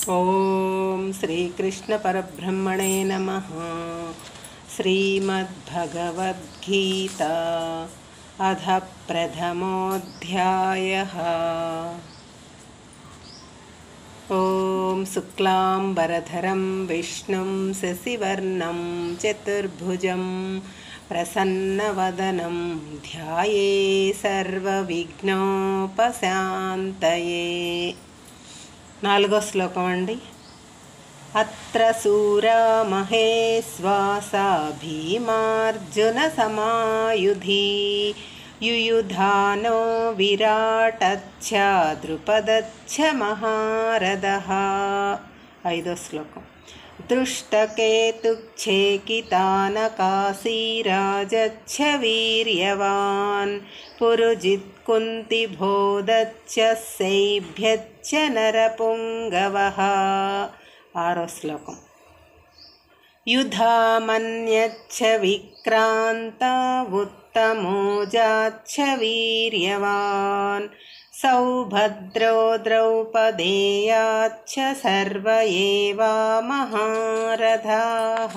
ఓం శ్రీకృష్ణ పరబ్రహ్మణే నమః. శ్రీమద్భగవద్గీత అథ ప్రథమోऽధ్యాయః. ఓం శుక్లాంబరధరం విష్ణుం శశివర్ణం చతుర్భుజం ప్రసన్నవదనం ధ్యాయే సర్వవిఘ్నోపశాంతయే. 4వ శ్లోకం అండి. అత్ర శూరా మహేశ్వాసా భీమార్జున సమాయుధి యుయుధానో విరాటచ్చ ద్రుపదచ్చ మహారథః. 5వ శ్లోకం. దృష్టకేతుచ్ఛేకితానకాశీరాజచ్చ వీర్యవాన్ పురుజిత్ కుంతిబోధచ్చ శైభ్యచ్చ నరపుంగవః. 6వ శ్లోకం. యుధామన్యచ్చ విక్రాంత ఉత్తమోజాచ్చ వీర్యవాన్ సౌభద్రో ద్రౌపదేయాచ్చ సర్వ ఏవా మహారథాః.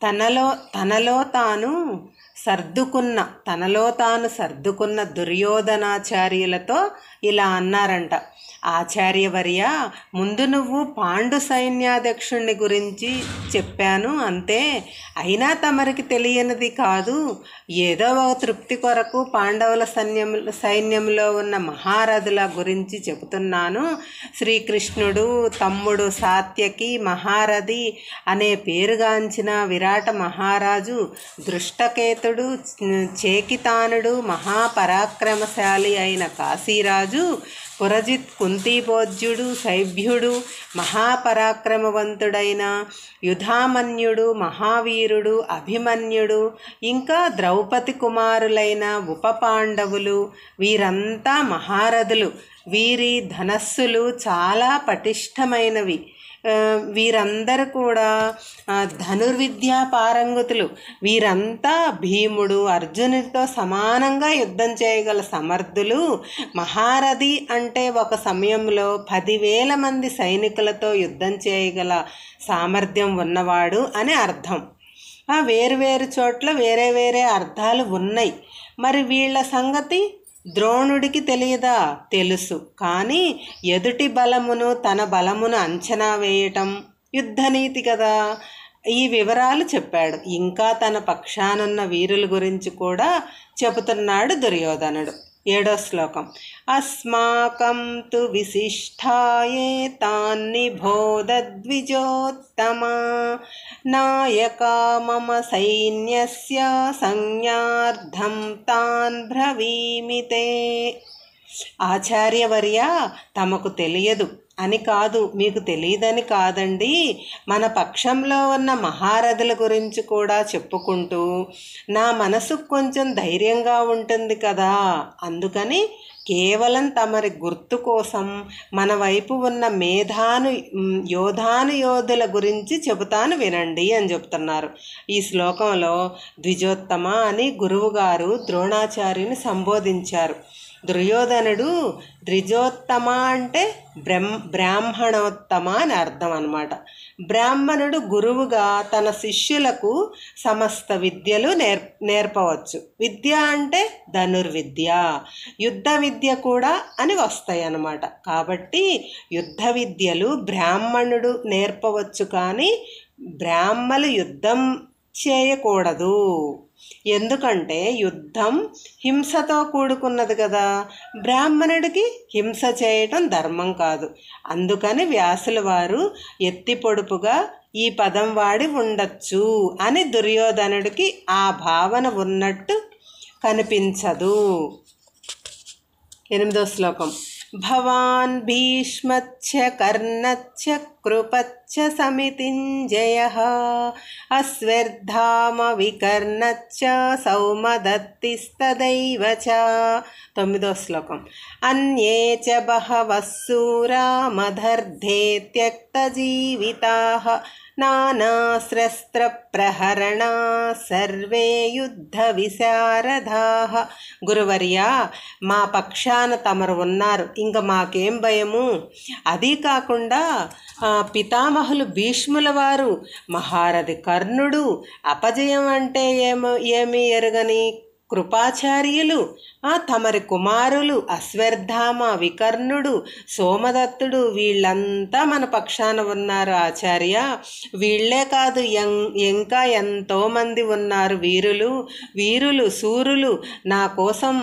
తనలో తాను సర్దుకున్న దుర్యోధనాచార్యులతో ఇలా అన్నారంట. ఆచార్యవర్య, ముందు నువ్వు పాండు సైన్యాధ్యక్షుణ్ణి గురించి చెప్పాను అంతే, అయినా తమరికి తెలియనిది కాదు. ఏదో ఒక తృప్తి కొరకు పాండవుల సైన్యంలో ఉన్న మహారథుల గురించి చెబుతున్నాను. శ్రీకృష్ణుడు తమ్ముడు సాత్యకి మహారథి అనే పేరుగాంచిన విరాట మహారాజు, దృష్టకేతుడు, చేకితానుడు, మహాపరాక్రమశాలి అయిన కాశీరాజు, పురజిత్ కుంతిభోజ్యుడు, శైభ్యుడు, మహాపరాక్రమవంతుడైన యుధామన్యుడు, మహావీరుడు, అభిమన్యుడు, ఇంకా ద్రౌపది కుమారులైన ఉపపాండవులు, వీరంతా మహారథులు. వీరి ధనస్సులు చాలా పటిష్టమైనవి. వీరందరూ కూడా ధనుర్విద్యా పారంగతులు. వీరంతా భీముడు, అర్జునుడితో సమానంగా యుద్ధం చేయగల సమర్థులు. మహారథి అంటే ఒక సమయంలో 10,000 మంది సైనికులతో యుద్ధం చేయగల సామర్థ్యం ఉన్నవాడు అని అర్థం. వేరు చోట్ల వేరే వేరే అర్థాలు ఉన్నాయి. మరి వీళ్ళ సంగతి ద్రోణుడికి తెలియదా? తెలుసు. కానీ ఎదుటి బలమును తన బలమును అంచనా వేయటం యుద్ధనీతి కదా. ఈ వివరాలు చెప్పాడు. ఇంకా తన పక్షానున్న వీరుల గురించి కూడా చెబుతున్నాడు దుర్యోధనుడు. 7వ శ్లోకం. అస్మాకం తు విశిష్టాయే తాన్నిబోధ ద్విజోత్తమా నాయకా మమ సైన్యస్య సంజ్ఞార్థం తాన్ బ్రవీమితే. ఆచార్యవర్య, తమకు తెలియదు అని కాదు, మీకు తెలియదని కాదండి. మన పక్షంలో ఉన్న మహారథుల గురించి కూడా చెప్పుకుంటూ నా మనసుకు కొంచెం ధైర్యంగా ఉంటుంది కదా. అందుకని కేవలం తమరి గుర్తు కోసం మన వైపు ఉన్న యోధుల గురించి చెబుతాను వినండి అని చెప్తున్నారు. ఈ శ్లోకంలో ద్విజోత్తమ అని గురువుగారు ద్రోణాచార్యుని సంబోధించారు. దుర్యోధనుడు ద్విజోత్తమ అంటే బ్రాహ్మణోత్తమ అని అర్థం అన్నమాట. బ్రాహ్మణుడు గురువుగా తన శిష్యులకు సమస్త విద్యలు నేర్పవచ్చు. విద్య అంటే ధనుర్విద్య, యుద్ధ విద్య కూడా అని వస్తాయి అన్నమాట. కాబట్టి యుద్ధ విద్యలు బ్రాహ్మణుడు నేర్పవచ్చు, కానీ బ్రాహ్మలు యుద్ధం చేయకూడదు. ఎందుకంటే యుద్ధం హింసతో కూడుకున్నది కదా. బ్రాహ్మణుడికి హింస చేయటం ధర్మం కాదు. అందుకని వ్యాసుల వారు ఎత్తి పొడుపుగా ఈ పదం వాడి ఉండొచ్చు అని దుర్యోధనుడికి ఆ భావన ఉన్నట్టు కనిపించదు. 8వ శ్లోకం. భవాన్ భీష్మచ్చ కర్ణచ్చ చక్రుపచ్చ సమితింజయః అశ్వత్థామ వికర్ణచ్చ సౌమదత్తిస్తదైవ చ. 9వ శ్లోకం. అన్యే చ బహవః శూరా మదర్థే త్యక్తజీవితాః నానాస్త్రప్రహరణా సర్వే యుద్ధ విశారదాః. గురువర్యా, మా పక్షాన తమరు ఉన్నారు, ఇంక మాకేం భయము. అదీ కాకుండా పితామహులు భీష్ముల వారు, మహారథి కర్ణుడు, అపజయం అంటే ఏమీ ఎరుగని కృపాచార్యులు, తమరి కుమారులు అశ్వత్థామ, వికర్ణుడు, సోమదత్తుడు, వీళ్ళంతా మన పక్షాన ఉన్నారు ఆచార్య. వీళ్లే కాదు, ఇంకా ఎంతోమంది ఉన్నారు వీరులు శూరులు, నా కోసం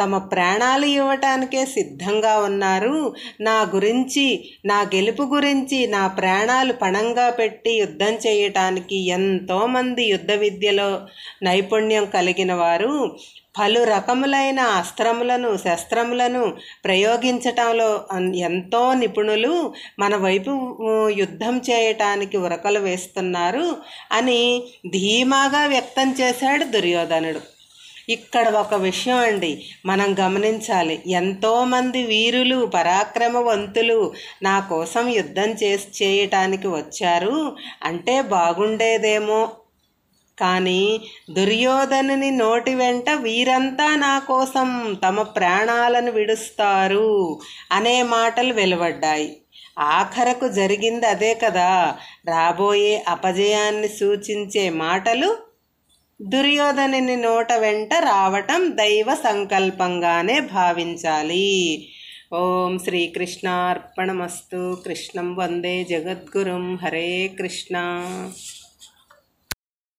తమ ప్రాణాలు ఇవ్వటానికే సిద్ధంగా ఉన్నారు. నా గురించి, నా గెలుపు గురించి నా ప్రాణాలు పణంగా పెట్టి యుద్ధం చేయటానికి ఎంతోమంది యుద్ధ విద్యలో నైపుణ్యం కలిగిన వారు, పలు రకములైన అస్త్రములను శస్త్రములను ప్రయోగించటంలో ఎంతో నిపుణులు మన వైపు యుద్ధం చేయటానికి ఉరకలు వేస్తున్నారు అని ధీమాగా వ్యక్తం చేశాడు దుర్యోధనుడు. ఇక్కడ ఒక విషయం అండి మనం గమనించాలి. ఎంతోమంది వీరులు పరాక్రమవంతులు నా కోసం యుద్ధం చేయటానికి వచ్చారు అంటే బాగుండేదేమో, కానీ దుర్యోధనుని నోటి వెంట వీరంతా నా కోసం తమ ప్రాణాలను విడుస్తారు అనే మాటలు వెలువడ్డాయి. ఆఖరకు జరిగింది అదే కదా. రాబోయే అపజయాన్ని సూచించే మాటలు దుర్యోధనుని నోట వెంట రావటం దైవ సంకల్పంగానే భావించాలి. ఓం శ్రీకృష్ణార్పణమస్తు. కృష్ణం వందే జగద్గురుం. హరే కృష్ణ.